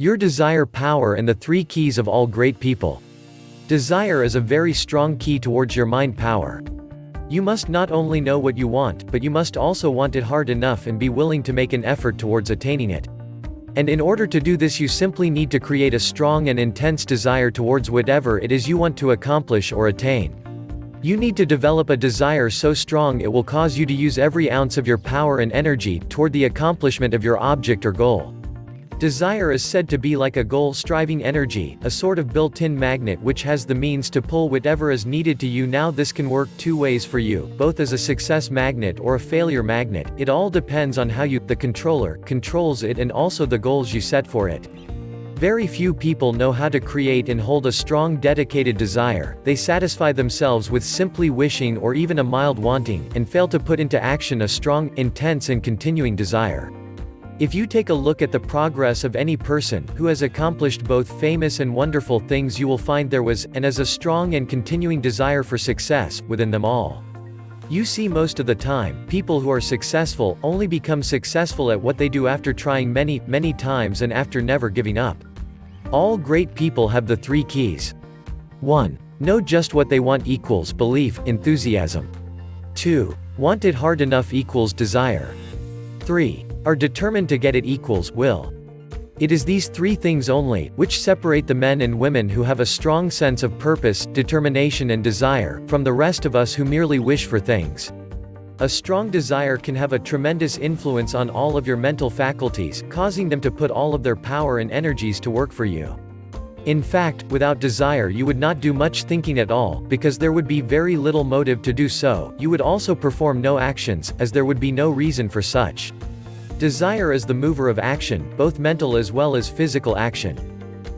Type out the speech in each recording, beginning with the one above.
Your desire power and the 3 keys of all great people. Desire is a very strong key towards your mind power. You must not only know what you want, but you must also want it hard enough and be willing to make an effort towards attaining it. And in order to do this, you simply need to create a strong and intense desire towards whatever it is you want to accomplish or attain. You need to develop a desire so strong it will cause you to use every ounce of your power and energy toward the accomplishment of your object or goal. Desire is said to be like a goal-striving energy, a sort of built-in magnet which has the means to pull whatever is needed to you. Now this can work 2 ways for you, both as a success magnet or a failure magnet. It all depends on how you, the controller, controls it and also the goals you set for it. Very few people know how to create and hold a strong dedicated desire. They satisfy themselves with simply wishing or even a mild wanting, and fail to put into action a strong, intense and continuing desire. If you take a look at the progress of any person who has accomplished both famous and wonderful things, you will find there was, and is, a strong and continuing desire for success within them all. You see, most of the time, people who are successful only become successful at what they do after trying many, many times and after never giving up. All great people have the 3 keys. 1. Know just what they want equals belief, enthusiasm. 2. Want it hard enough equals desire. 3. Are determined to get it equals will. It is these 3 things only which separate the men and women who have a strong sense of purpose, determination and desire, from the rest of us who merely wish for things. A strong desire can have a tremendous influence on all of your mental faculties, causing them to put all of their power and energies to work for you. In fact, without desire you would not do much thinking at all, because there would be very little motive to do so. You would also perform no actions, as there would be no reason for such. Desire is the mover of action, both mental as well as physical action.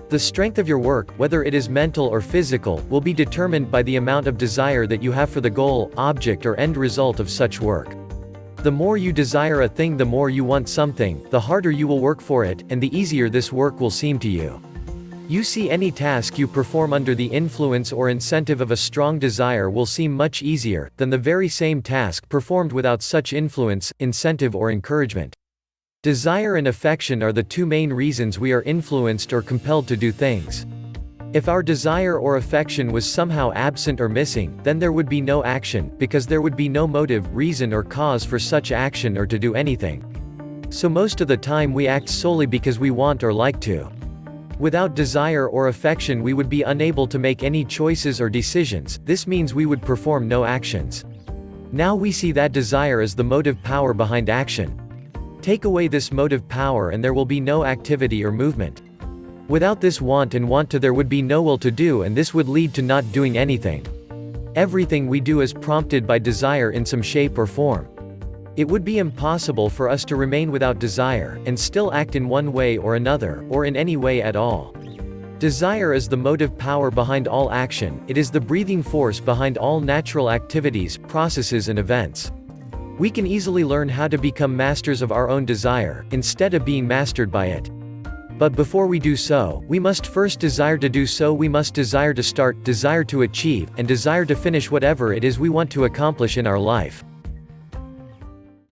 The strength of your work, whether it is mental or physical, will be determined by the amount of desire that you have for the goal, object or end result of such work. The more you desire a thing, the more you want something, the harder you will work for it, and the easier this work will seem to you. You see, any task you perform under the influence or incentive of a strong desire will seem much easier than the very same task performed without such influence, incentive or encouragement. Desire and affection are the 2 main reasons we are influenced or compelled to do things. If our desire or affection was somehow absent or missing, then there would be no action, because there would be no motive, reason or cause for such action or to do anything. So most of the time we act solely because we want or like to. Without desire or affection we would be unable to make any choices or decisions. This means we would perform no actions. Now we see that desire is the motive power behind action. Take away this motive power and there will be no activity or movement. Without this want and want to, there would be no will to do, and this would lead to not doing anything. Everything we do is prompted by desire in some shape or form. It would be impossible for us to remain without desire, and still act in one way or another, or in any way at all. Desire is the motive power behind all action. It is the breathing force behind all natural activities, processes and events. We can easily learn how to become masters of our own desire, instead of being mastered by it. But before we do so, we must first desire to do so. We must desire to start, desire to achieve, and desire to finish whatever it is we want to accomplish in our life.